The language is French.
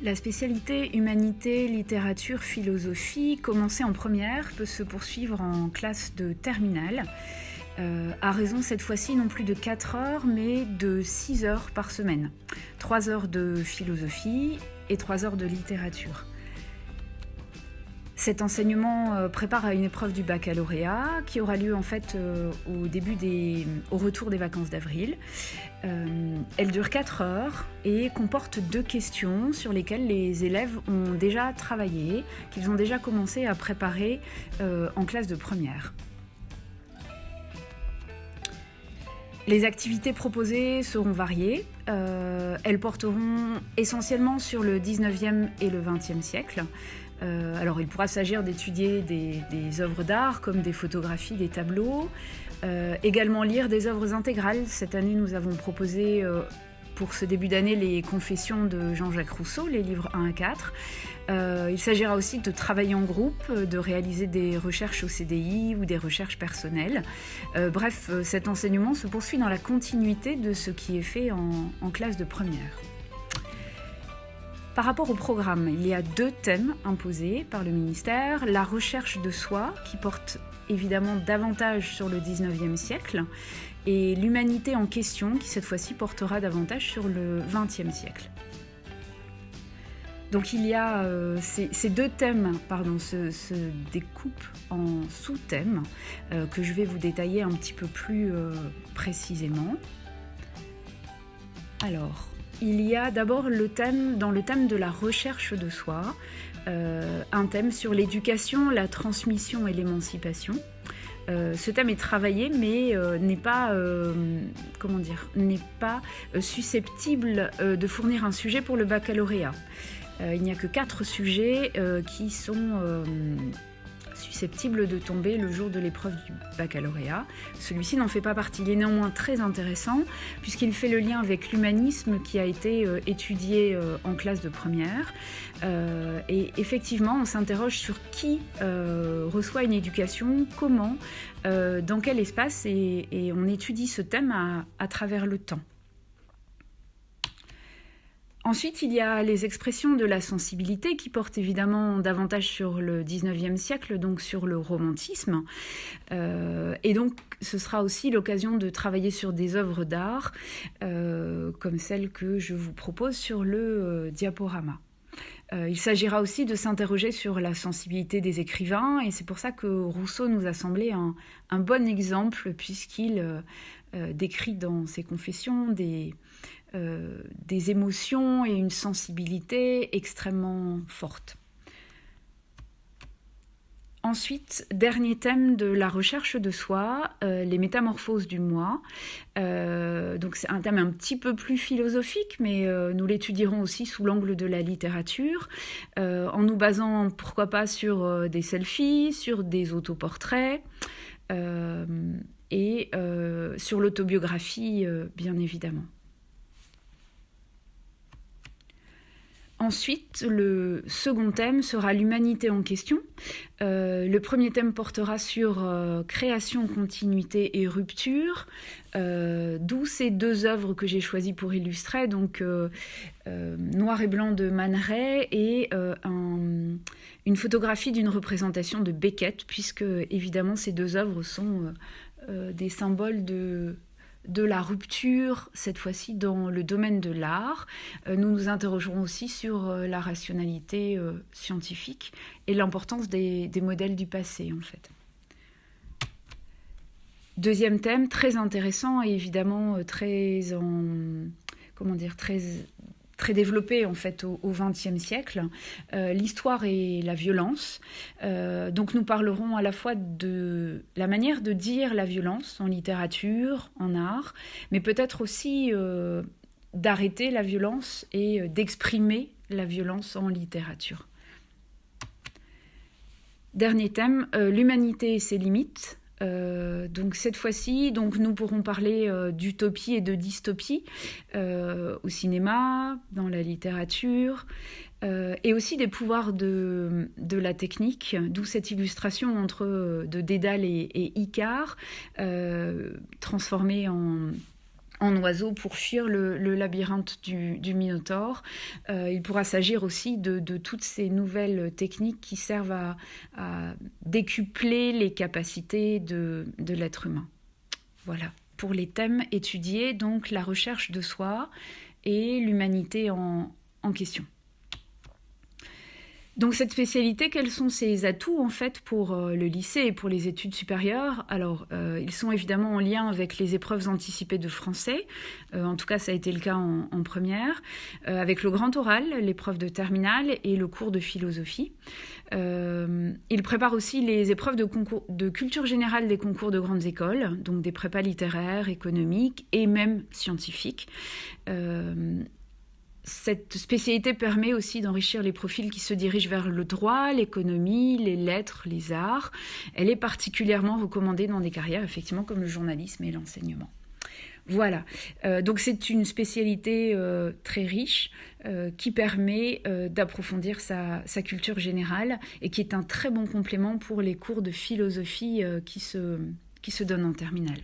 La spécialité humanité, littérature, philosophie, commencée en première, peut se poursuivre en classe de terminale, à raison cette fois-ci non plus de 4 heures, mais de 6 heures par semaine. 3 heures de philosophie et 3 heures de littérature. Cet enseignement prépare à une épreuve du baccalauréat qui aura lieu en fait au retour des vacances d'avril. Elle dure 4 heures et comporte 2 questions sur lesquelles les élèves ont déjà travaillé, qu'ils ont déjà commencé à préparer en classe de première. Les activités proposées seront variées. Elles porteront essentiellement sur le 19e et le 20e siècle. Alors il pourra s'agir d'étudier des œuvres d'art comme des photographies, des tableaux, également lire des œuvres intégrales. Cette année nous avons proposé pour ce début d'année les Confessions de Jean-Jacques Rousseau, les livres 1 à 4. Il s'agira aussi de travailler en groupe, de réaliser des recherches au CDI ou des recherches personnelles. Bref, cet enseignement se poursuit dans la continuité de ce qui est fait en classe de première. Par rapport au programme, il y a 2 thèmes imposés par le ministère. La recherche de soi, qui porte évidemment davantage sur le 19e siècle, et l'humanité en question, qui cette fois-ci portera davantage sur le 20e siècle. Donc il y a ces 2 thèmes se découpent en sous-thèmes que je vais vous détailler un petit peu plus précisément. Alors, il y a d'abord dans le thème de la recherche de soi, un thème sur l'éducation, la transmission et l'émancipation. Ce thème est travaillé, mais n'est pas susceptible de fournir un sujet pour le baccalauréat. Il n'y a que 4 sujets qui sont susceptible de tomber le jour de l'épreuve du baccalauréat. Celui-ci n'en fait pas partie. Il est néanmoins très intéressant puisqu'il fait le lien avec l'humanisme qui a été étudié en classe de première. Et effectivement, on s'interroge sur qui reçoit une éducation, comment, dans quel espace, et on étudie ce thème à travers le temps. Ensuite, il y a les expressions de la sensibilité qui portent évidemment davantage sur le 19e siècle, donc sur le romantisme. Et donc, ce sera aussi l'occasion de travailler sur des œuvres d'art, comme celle que je vous propose sur le diaporama. Il s'agira aussi de s'interroger sur la sensibilité des écrivains, et c'est pour ça que Rousseau nous a semblé un bon exemple, puisqu'il décrit dans ses Confessions des émotions et une sensibilité extrêmement forte. Ensuite, dernier thème de la recherche de soi, les métamorphoses du moi. Donc c'est un thème un petit peu plus philosophique, mais nous l'étudierons aussi sous l'angle de la littérature, en nous basant, pourquoi pas, sur des selfies, sur des autoportraits, et sur l'autobiographie, bien évidemment. Ensuite, le second thème sera l'humanité en question. Le premier thème portera sur création, continuité et rupture, d'où ces 2 œuvres que j'ai choisies pour illustrer, donc Noir et blanc de Man Ray et une photographie d'une représentation de Beckett, puisque évidemment ces 2 œuvres sont des symboles de la rupture, cette fois-ci dans le domaine de l'art. Nous nous interrogerons aussi sur la rationalité scientifique et l'importance des modèles du passé, en fait. Deuxième thème, très intéressant et évidemment très développé en fait au XXe siècle, l'histoire et la violence. Donc nous parlerons à la fois de la manière de dire la violence en littérature, en art, mais peut-être aussi d'arrêter la violence et d'exprimer la violence en littérature. Dernier thème, l'humanité et ses limites. Donc cette fois-ci, nous pourrons parler d'utopie et de dystopie au cinéma, dans la littérature, et aussi des pouvoirs de la technique, d'où cette illustration de Dédale et Icare, transformée en oiseau pour fuir le labyrinthe du Minotaure. Il pourra s'agir aussi de toutes ces nouvelles techniques qui servent à décupler les capacités de l'être humain. Voilà, pour les thèmes étudiés, donc la recherche de soi et l'humanité en question. Donc cette spécialité, quels sont ses atouts en fait pour le lycée et pour les études supérieures? Alors, ils sont évidemment en lien avec les épreuves anticipées de français, en tout cas ça a été le cas en première, avec le grand oral, l'épreuve de terminale et le cours de philosophie. Il prépare aussi les épreuves de culture générale des concours de grandes écoles, donc des prépas littéraires, économiques et même scientifiques. Cette spécialité permet aussi d'enrichir les profils qui se dirigent vers le droit, l'économie, les lettres, les arts. Elle est particulièrement recommandée dans des carrières, effectivement, comme le journalisme et l'enseignement. Voilà, donc c'est une spécialité très riche qui permet d'approfondir sa culture générale et qui est un très bon complément pour les cours de philosophie qui se donnent en terminale.